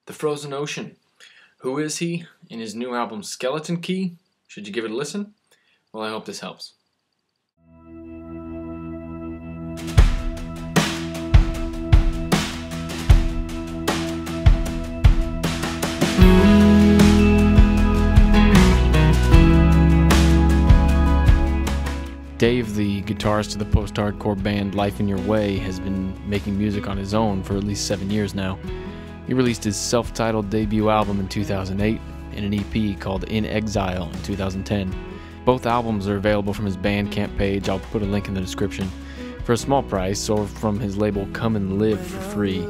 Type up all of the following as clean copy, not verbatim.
The Frozen Ocean. Who is he? In his new album Skeleton Key? Should you give it a listen? Well, I hope this helps. Dave, the guitarist of the post-hardcore band Life in Your Way, has been making music on his own for at least 7 years now. He released his self-titled debut album in 2008 and an EP called In Exile in 2010. Both albums are available from his Bandcamp page. I'll put a link in the description. For a small price, or from his label Come and Live for free.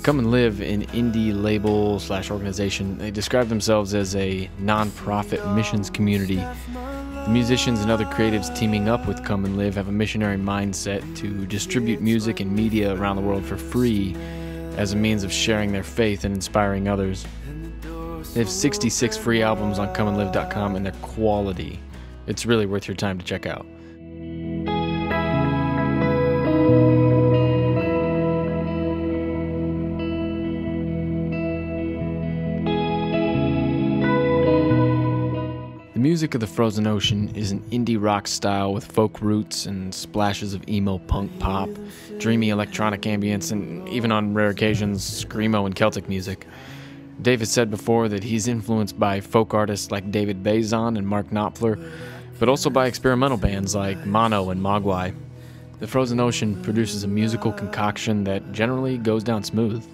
Come and Live, an indie label / organization, they describe themselves as a non-profit missions community. The musicians and other creatives teaming up with Come and Live have a missionary mindset to distribute music and media around the world for free as a means of sharing their faith and inspiring others. They have 66 free albums on comeandlive.com, and they're quality. It's really worth your time to check out. The music of the Frozen Ocean is an indie rock style with folk roots and splashes of emo punk pop, dreamy electronic ambience, and even on rare occasions, screamo and Celtic music. Dave has said before that he's influenced by folk artists like David Bazan and Mark Knopfler, but also by experimental bands like Mono and Mogwai. The Frozen Ocean produces a musical concoction that generally goes down smooth.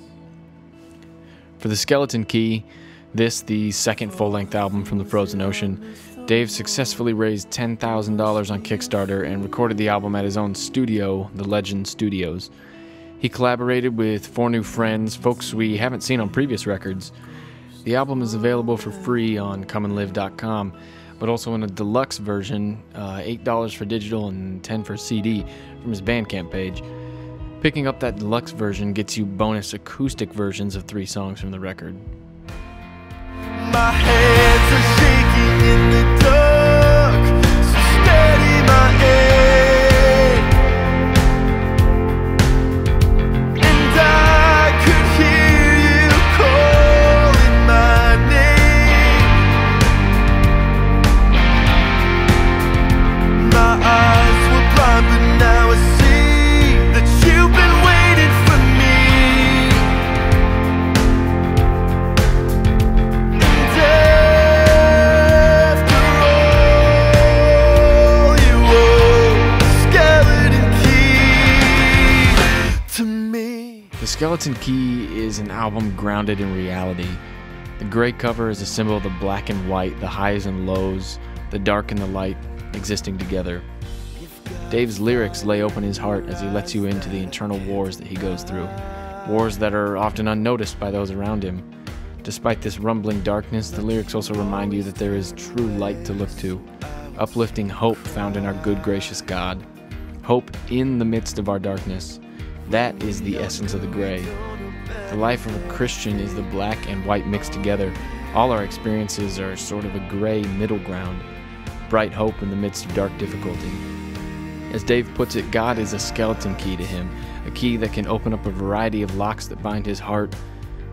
For the Skeleton Key, the second full-length album from the Frozen Ocean, Dave successfully raised $10,000 on Kickstarter and recorded the album at his own studio, The Legend Studios. He collaborated with 4 new friends, folks we haven't seen on previous records. The album is available for free on comeandlive.com, but also in a deluxe version, $8 for digital and $10 for CD from his Bandcamp page. Picking up that deluxe version gets you bonus acoustic versions of 3 songs from the record. My hands are shaking in the dark, so steady my head. And I could hear you calling my name. My eyes were blind, but now I see that you've been waiting for me. The Skeleton Key is an album grounded in reality. The gray cover is a symbol of the black and white, the highs and lows, the dark and the light existing together. Dave's lyrics lay open his heart as he lets you into the internal wars that he goes through, wars that are often unnoticed by those around him. Despite this rumbling darkness, the lyrics also remind you that there is true light to look to, uplifting hope found in our good, gracious God. Hope in the midst of our darkness. That is the essence of the gray. The life of a Christian is the black and white mixed together. All our experiences are sort of a gray middle ground, bright hope in the midst of dark difficulty. As Dave puts it, God is a skeleton key to him, a key that can open up a variety of locks that bind his heart,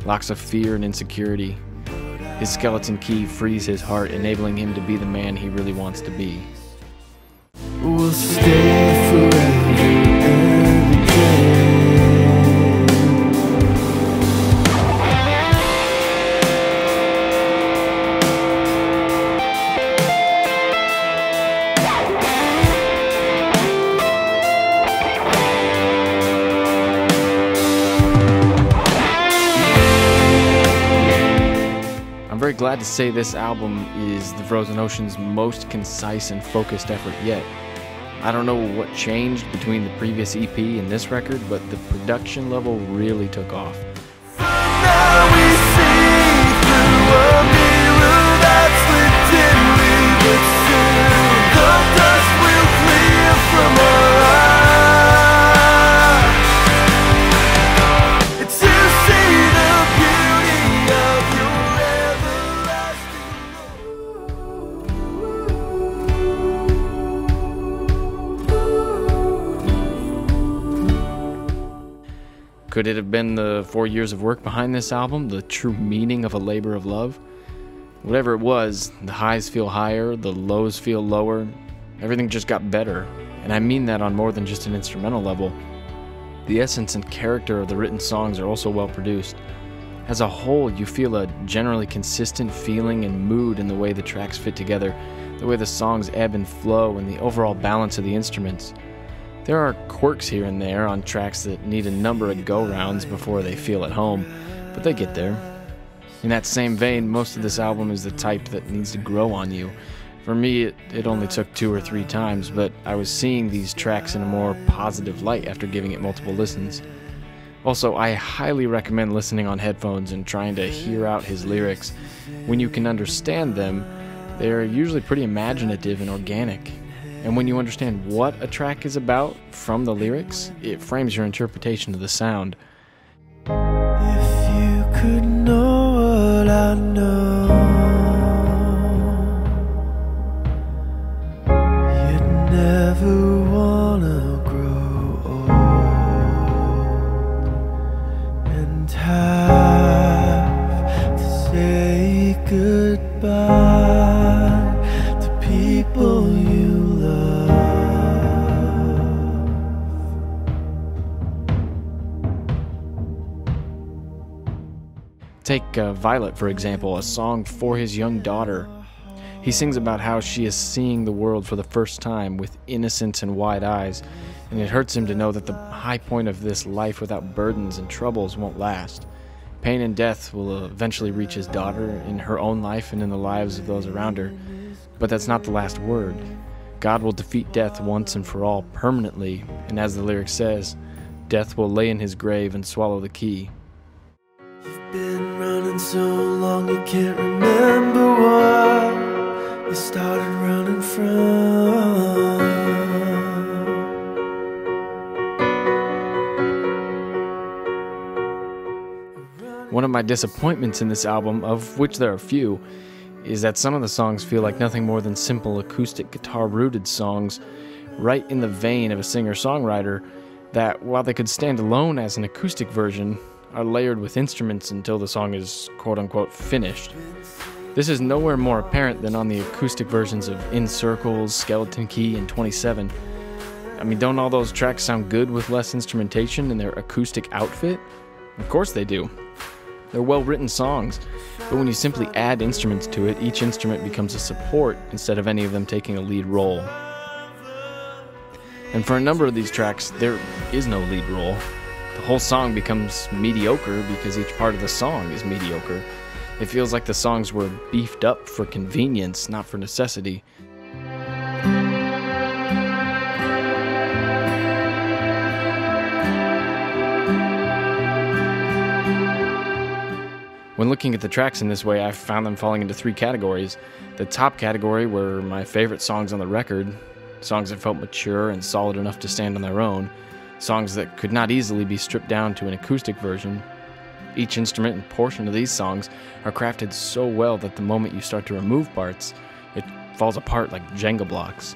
locks of fear and insecurity. His skeleton key frees his heart, enabling him to be the man he really wants to be. We'll stay forever every day. I'm very glad to say this album is the Frozen Ocean's most concise and focused effort yet. I don't know what changed between the previous EP and this record, but the production level really took off. Now we see through a mirror that's lit dimly, but soon the dust will clear from our eyes. To see the beauty of your everlasting love. Could it have been the 4 years of work behind this album, the true meaning of a labor of love? Whatever it was, the highs feel higher, the lows feel lower, everything just got better, and I mean that on more than just an instrumental level. The essence and character of the written songs are also well produced. As a whole, you feel a generally consistent feeling and mood in the way the tracks fit together, the way the songs ebb and flow, and the overall balance of the instruments. There are quirks here and there on tracks that need a number of go-rounds before they feel at home, but they get there. In that same vein, most of this album is the type that needs to grow on you. For me, it only took 2 or 3 times, but I was seeing these tracks in a more positive light after giving it multiple listens. Also, I highly recommend listening on headphones and trying to hear out his lyrics. When you can understand them, they're usually pretty imaginative and organic. And when you understand what a track is about from the lyrics, it frames your interpretation of the sound. If you could know what I know, you'd never wanna grow old and have to say goodbye to people you love. Take Violet, for example, a song for his young daughter. He sings about how she is seeing the world for the first time with innocence and wide eyes, and it hurts him to know that the high point of this life without burdens and troubles won't last. Pain and death will eventually reach his daughter in her own life and in the lives of those around her, but that's not the last word. God will defeat death once and for all permanently, and as the lyric says, death will lay in his grave and swallow the key. You've been running so long you can't remember what you started running from. One of my disappointments in this album, of which there are few, is that some of the songs feel like nothing more than simple acoustic guitar-rooted songs, right in the vein of a singer-songwriter, that while they could stand alone as an acoustic version, are layered with instruments until the song is quote-unquote finished. This is nowhere more apparent than on the acoustic versions of In Circles, Skeleton Key, and 27. I mean, don't all those tracks sound good with less instrumentation in their acoustic outfit? Of course they do. They're well-written songs, but when you simply add instruments to it, each instrument becomes a support instead of any of them taking a lead role. And for a number of these tracks, there is no lead role. The whole song becomes mediocre because each part of the song is mediocre. It feels like the songs were beefed up for convenience, not for necessity. When looking at the tracks in this way, I found them falling into 3 categories. The top category were my favorite songs on the record, songs that felt mature and solid enough to stand on their own, songs that could not easily be stripped down to an acoustic version. Each instrument and portion of these songs are crafted so well that the moment you start to remove parts, it falls apart like Jenga blocks.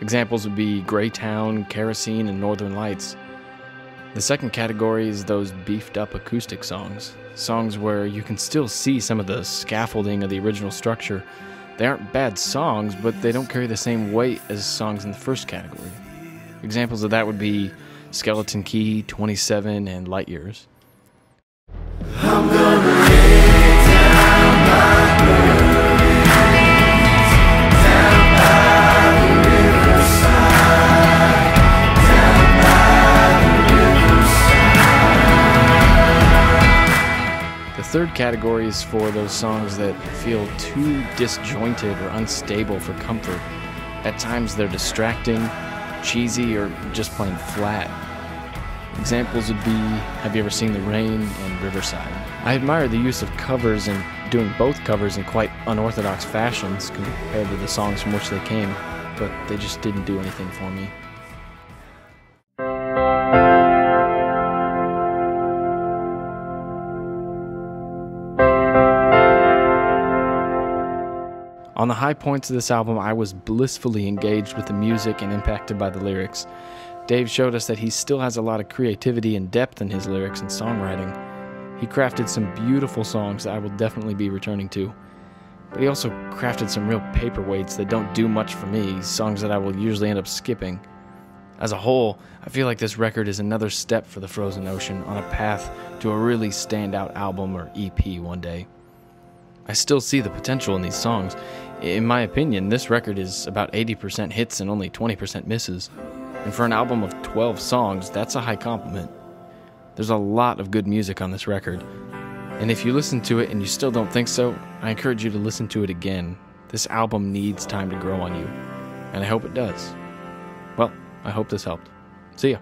Examples would be Greytown, Kerosene, and Northern Lights. The second category is those beefed up acoustic songs, songs where you can still see some of the scaffolding of the original structure. They aren't bad songs, but they don't carry the same weight as songs in the first category. Examples of that would be Skeleton Key, 27, and Light Years. I'm gonna lay down my burdens down by the riverside, down by the riverside. The third category is for those songs that feel too disjointed or unstable for comfort. At times they're distracting, cheesy, or just plain flat. Examples would be Have You Ever Seen the Rain and Riverside. I admire the use of covers and doing both covers in quite unorthodox fashions compared to the songs from which they came, but they just didn't do anything for me. On the high points of this album, I was blissfully engaged with the music and impacted by the lyrics. Dave showed us that he still has a lot of creativity and depth in his lyrics and songwriting. He crafted some beautiful songs that I will definitely be returning to. But he also crafted some real paperweights that don't do much for me, songs that I will usually end up skipping. As a whole, I feel like this record is another step for the Frozen Ocean on a path to a really standout album or EP one day. I still see the potential in these songs. In my opinion, this record is about 80% hits and only 20% misses. And for an album of 12 songs, that's a high compliment. There's a lot of good music on this record. And if you listen to it and you still don't think so, I encourage you to listen to it again. This album needs time to grow on you. And I hope it does. Well, I hope this helped. See ya.